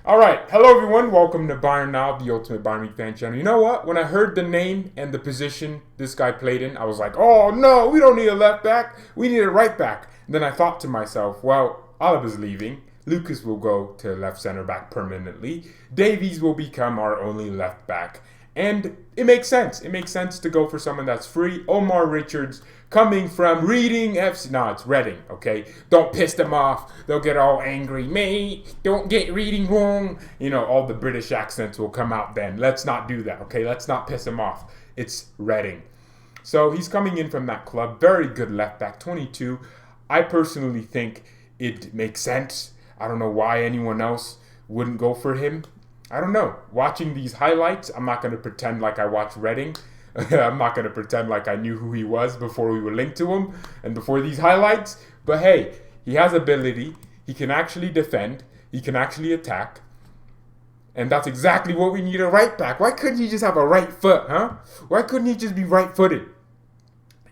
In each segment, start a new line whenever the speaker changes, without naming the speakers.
All right, hello everyone. Welcome to BayernNow, the ultimate Bayern Munich fan channel. You know what? When I heard the name and the position this guy played in, I was like, "Oh no, we don't need a left back. We need a right back." And then I thought to myself, "Well, Alaba's leaving. Lucas will go to left center back permanently. Davies will become our only left back." And it makes sense. It makes sense to go for someone that's free. Omar Richards coming from Reading FC. No, it's Reading, okay? Don't piss them off. They'll get all angry. Mate, don't get Reading wrong. You know, all the British accents will come out then. Let's not do that, okay? Let's not piss them off. It's Reading. So he's coming in from that club. Very good left back, 22. I personally think it makes sense. I don't know why anyone else wouldn't go for him. I don't know. Watching these highlights, I'm not going to pretend like I watched Reading. I'm not going to pretend like I knew who he was before we were linked to him and before these highlights. But hey, he has ability. He can actually defend. He can actually attack. And that's exactly what we need a right back. Why couldn't he just have a right foot, huh? Why couldn't he just be right-footed?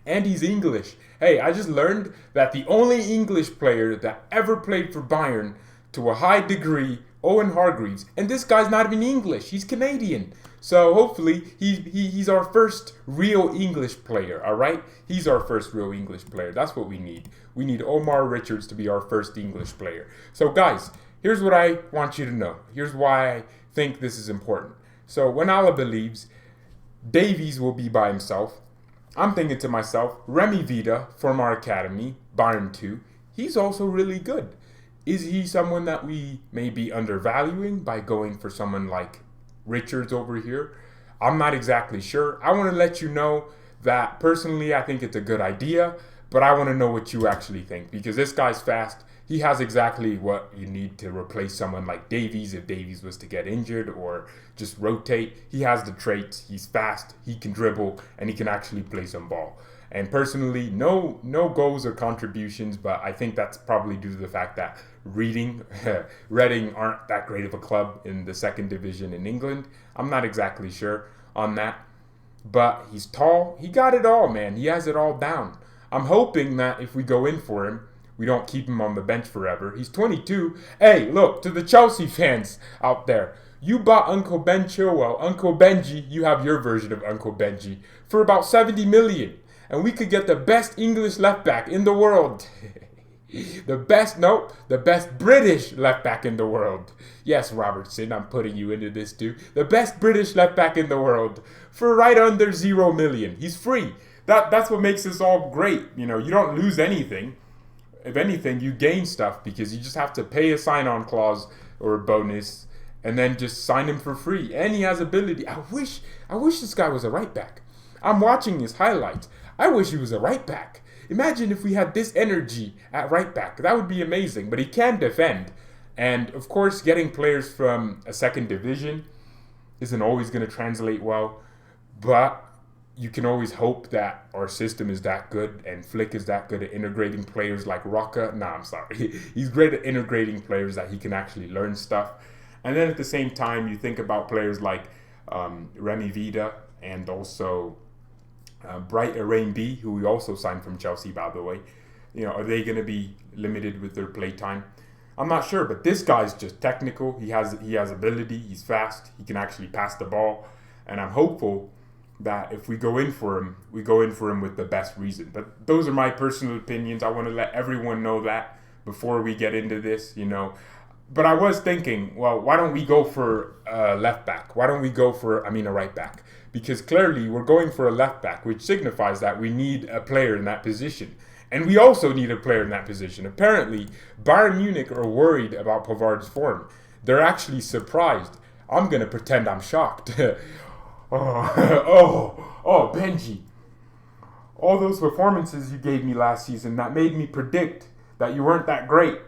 And he's English. Hey, I just learned that the only English player that ever played for Bayern to a high degree, Owen Hargreaves, and this guy's not even English. He's Canadian. So hopefully he's our first real English player, all right? He's our first real English player. That's what we need. We need Omar Richards to be our first English player. So guys, here's what I want you to know. Here's why I think this is important. So when Alaba leaves, Davies will be by himself. I'm thinking to myself, Remy Vida from our academy, Bayern 2, he's also really good. Is he someone that we may be undervaluing by going for someone like Richards over here? I'm not exactly sure. I want to let you know that personally I think it's a good idea, but I want to know what you actually think because this guy's fast. He has exactly what you need to replace someone like Davies if Davies was to get injured or just rotate. He has the traits. He's fast, he can dribble, and he can actually play some ball. And personally, no goals or contributions, but I think that's probably due to the fact that Reading aren't that great of a club in the second division in England. I'm not exactly sure on that. But he's tall. He got it all, man. He has it all down. I'm hoping that if we go in for him, we don't keep him on the bench forever. He's 22. Hey, look, to the Chelsea fans out there. You bought Uncle Ben Chilwell, Uncle Benji, you have your version of Uncle Benji, for about 70 million. And we could get the best English left back in the world. The best British left back in the world. Yes, Robertson, I'm putting you into this too. The best British left back in the world for right under 0 million. He's free. That's what makes this all great. You know, you don't lose anything. If anything, you gain stuff because you just have to pay a sign-on clause or a bonus and then just sign him for free. And he has ability. I wish this guy was a right back. I'm watching his highlights. I wish he was a right back. Imagine if we had this energy at right back. That would be amazing. But he can defend. And, of course, getting players from a second division isn't always going to translate well. But you can always hope that our system is that good and Flick is that good at integrating players like Rocca. Nah, I'm sorry. He's great at integrating players that he can actually learn stuff. And then at the same time, you think about players like Remy Vida and also Bright Arain B, who we also signed from Chelsea, by the way. You know, are they going to be limited with their play time? I'm not sure, but this guy's just technical. He has ability. He's fast. He can actually pass the ball. And I'm hopeful that if we go in for him, we go in for him with the best reason. But those are my personal opinions. I want to let everyone know that before we get into this, you know. But I was thinking, well, why don't we go for a left back? Why don't we go for, a right back? Because clearly we're going for a left back, which signifies that we need a player in that position. And we also need a player in that position. Apparently, Bayern Munich are worried about Pavard's form. They're actually surprised. I'm going to pretend I'm shocked. Benji. All those performances you gave me last season that made me predict that you weren't that great.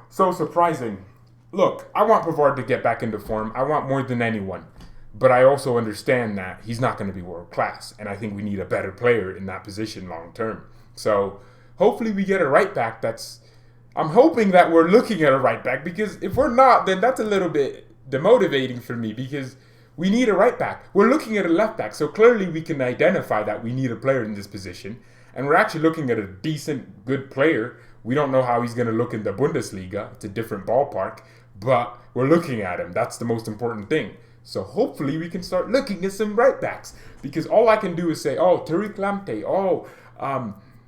So surprising. Look, I want Pavard to get back into form. I want more than anyone. But I also understand that he's not going to be world class. And I think we need a better player in that position long term. So hopefully we get a right back I'm hoping that we're looking at a right back. Because if we're not, then that's a little bit demotivating for me. Because we need a right back. We're looking at a left back. So clearly we can identify that we need a player in this position. And we're actually looking at a decent, good player. We don't know how he's going to look in the Bundesliga. It's a different ballpark. But we're we're looking at him. That's the most important thing. So hopefully we can start looking at some right backs, because all I can do is say, oh, Tariq Lamptey, oh,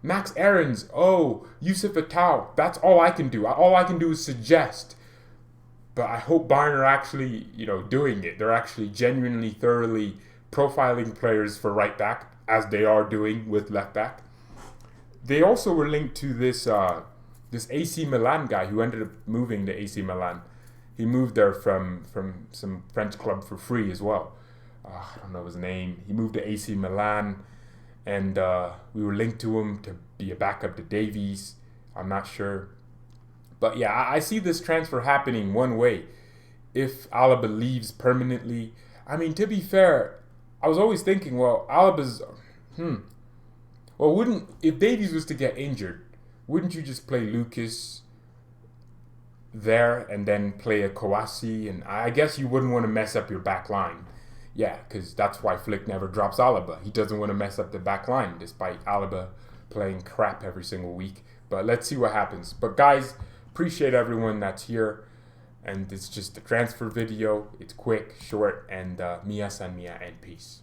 Max Aarons, oh, Yusuf Attal. That's all I can do. All I can do is suggest. But I hope Bayern are actually, doing it. They're actually genuinely, thoroughly profiling players for right back, as they are doing with left back. They also were linked to this AC Milan guy who ended up moving to AC Milan. He moved there from some French club for free as well. I don't know his name. He moved to AC Milan, and we were linked to him to be a backup to Davies. I'm not sure. But yeah, I see this transfer happening one way. If Alaba leaves permanently, I mean, to be fair, I was always thinking, well, Alaba's, well, if Davies was to get injured, wouldn't you just play Lucas there and then play a Kouassi? And I guess you wouldn't want to mess up your back line. Yeah, because that's why Flick never drops Alaba. He doesn't want to mess up the back line, despite Alaba playing crap every single week. But let's see what happens. But guys, appreciate everyone that's here. And it's just a transfer video. It's quick, short, and Mia San Mia, and peace.